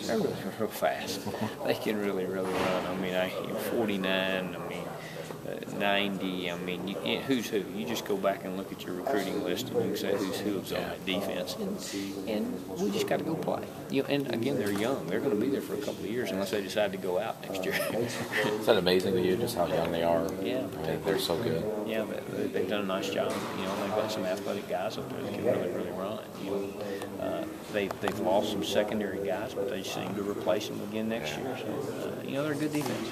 They're real fast. They can really run. I mean, 49. I mean, 90. I mean, who's who? You just go back and look at your recruiting list, and you can say who's on that defense. And we just got to go play. And again, they're young. They're going to be there for a couple of years unless they decide to go out next year. Is that amazing to you, just how young they are? Yeah, they're so good. Yeah, but they've done a nice job. They've got some athletic guys up there that can really run. They've lost some secondary guys, but they seem to replace them again next year. So, they're a good defense.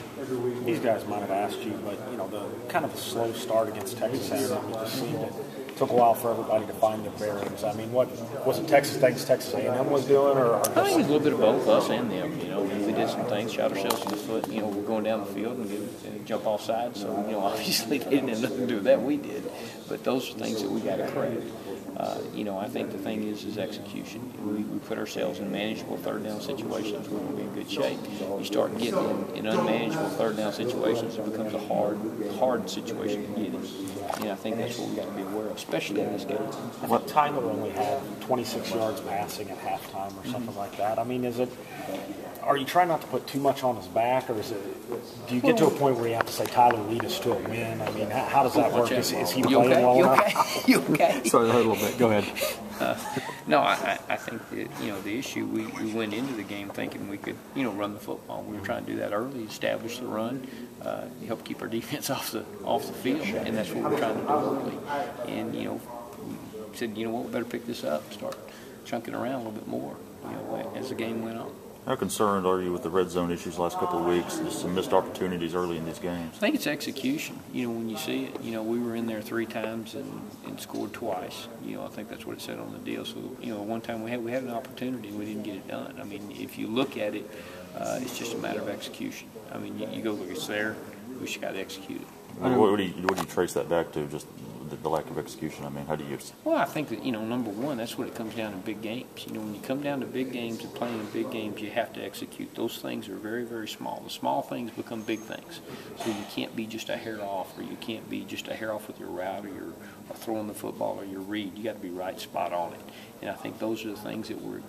These guys might have asked you, but, the kind of a slow start against Texas A&M, it just seemed it took a while for everybody to find their bearings. I mean, what was it Texas A&M was doing? Or I think it was a little bit of both, us and them. We did some things, shot ourselves in the foot. We're going down the field and jump off sides. So, obviously they didn't have nothing to do with that. We did. But those are things that we got to correct. I think the thing is execution. We put ourselves in manageable third down situations. We're going to be in good shape. You start getting in unmanageable third down situations, it becomes a hard situation to get in. I think that's what we got to be aware of, especially in this game. I think Tyler only had 26 yards passing at halftime or something like that. I mean, are you trying not to put too much on his back, or do you get to a point where you have to say, Tyler, lead us to a win? I mean, how does that work? Is he playing well enough? You okay? Sorry, a little bit. Go ahead. No, I think that, the issue, we went into the game thinking we could, run the football. We were trying to do that early, establish the run, help keep our defense off the field, and that's what we're trying to do early. And, we said, we better pick this up and start chunking around a little bit more, as the game went on. How concerned are you with the red zone issues the last couple of weeks, just some missed opportunities early in these games? I think it's execution. When you see it, we were in there 3 times and scored twice. I think that's what it said on the deal. So, one time we had an opportunity and we didn't get it done. I mean, if you look at it, it's just a matter of execution. I mean, you go look, it's there. We just got to execute it. What do you trace that back to? Just the lack of execution. I mean, how do you? Well, I think that number one, that's what it comes down to big games. When you come down to big games and playing in big games, you have to execute. Those things are very, very small. The small things become big things. So you can't be just a hair off, or you can't be just a hair off with your route, or throwing the football, or your read. You got to be right spot on it. And I think those are the things that we're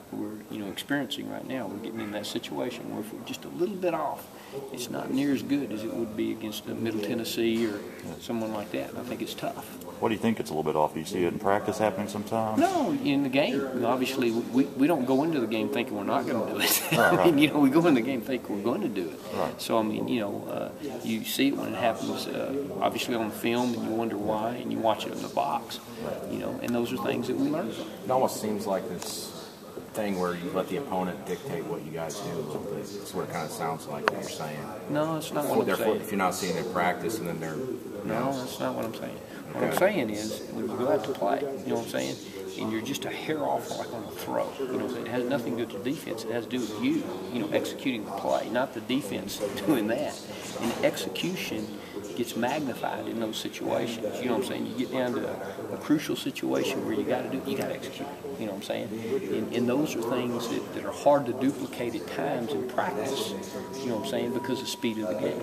experiencing right now. We're getting in that situation where if we're just a little bit off, it's not near as good as it would be against Middle Tennessee or someone like that. And I think it's tough. What do you think it's a little bit off? Do you see it in practice happening sometimes? No, in the game. Obviously, we don't go into the game thinking we're not going to do it. Right. I mean, we go in the game thinking we're going to do it. Right. So, I mean, you see it when it happens, obviously on film, and you wonder why, and you watch it in the box, and those are things that we learn from. It almost seems like this thing where you let the opponent dictate what you guys do a little bit. That's what it kind of sounds like what you're saying. No, it's not what I'm saying. If you're not seeing it in practice, and then they're... No, that's not what I'm saying. What I'm saying is, when you go out to play, you know what I'm saying, and you're just a hair off like on a throw, it has nothing to do with the defense. It has to do with you, executing the play, not the defense doing that. And execution gets magnified in those situations. You know what I'm saying? You get down to a crucial situation where you got to execute. You know what I'm saying? And those are things that are hard to duplicate at times in practice. You know what I'm saying? Because of the speed of the game.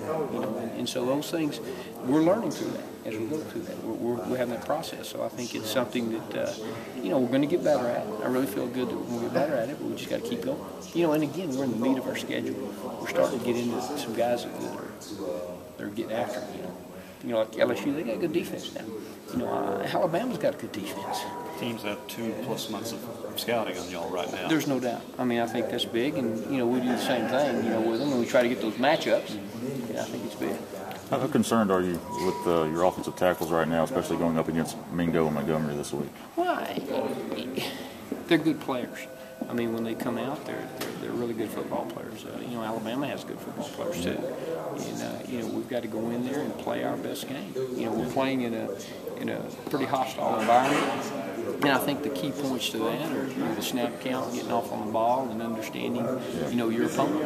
And so those things, we're learning through that as we go through that. We're having that process. So I think it's something that we're going to get better at. I really feel good that we're going to get better at it, but we just got to keep going. And again, we're in the meat of our schedule. We're starting to get into some guys that are getting after it. Like LSU, they got a good defense now. Alabama's got a good defense. Teams have 2+ months of scouting on y'all right now. There's no doubt. I mean, I think that's big, and we do the same thing, with them, and we try to get those matchups. I think it's big. How concerned are you with your offensive tackles right now, especially going up against Mingo and Montgomery this week? Why? They're good players. I mean, when they come out, they're really good football players. Alabama has good football players too, and we've got to go in there and play our best game. We're playing in a pretty hostile environment, and I think the key points to that are the snap count, getting off on the ball, and understanding your opponent.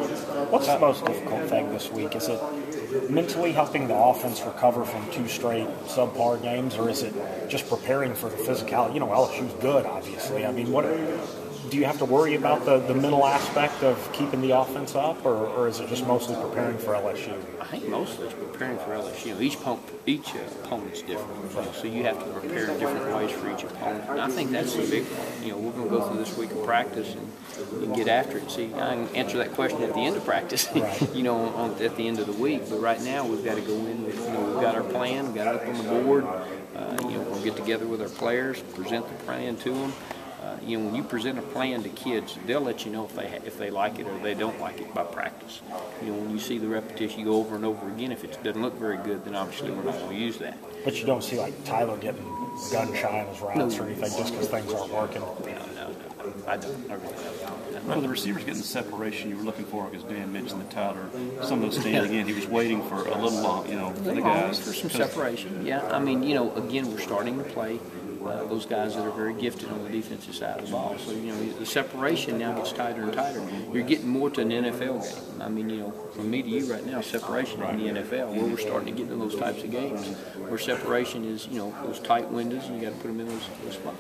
What's the most difficult thing this week? Is it mentally helping the offense recover from 2 straight subpar games, or is it just preparing for the physicality? LSU's good, obviously. I mean, do you have to worry about the mental aspect of keeping the offense up, or is it just mostly preparing for LSU? I think mostly it's preparing for LSU. Each opponent's different, so you have to prepare different ways for each opponent. And I think that's the big one. We're going to go through this week of practice and get after it. See, I can answer that question at the end of practice, Right. At the end of the week. But right now we've got to go in with, we've got our plan, we've got it up on the board. We'll get together with our players, present the plan to them. When you present a plan to kids, they'll let you know if they like it or they don't like it by practice. When you see the repetition, you go over and over again. If it doesn't look very good, then obviously we're not going to use that. But you don't see like Tyler getting gun shy on his routes or anything just because things aren't working. No, I don't. I really don't. Well, the receivers getting the separation you were looking for, because Dan mentioned that Tyler, some of those standing in, he was waiting for a little long, for the guys. For some separation, yeah. Again, we're starting to play those guys that are very gifted on the defensive side of the ball. So, the separation now gets tighter and tighter. You're getting more to an NFL game. From me to you right now, separation in the NFL, where we're starting to get into those types of games, where separation is, those tight windows, and you got to put them in those spots.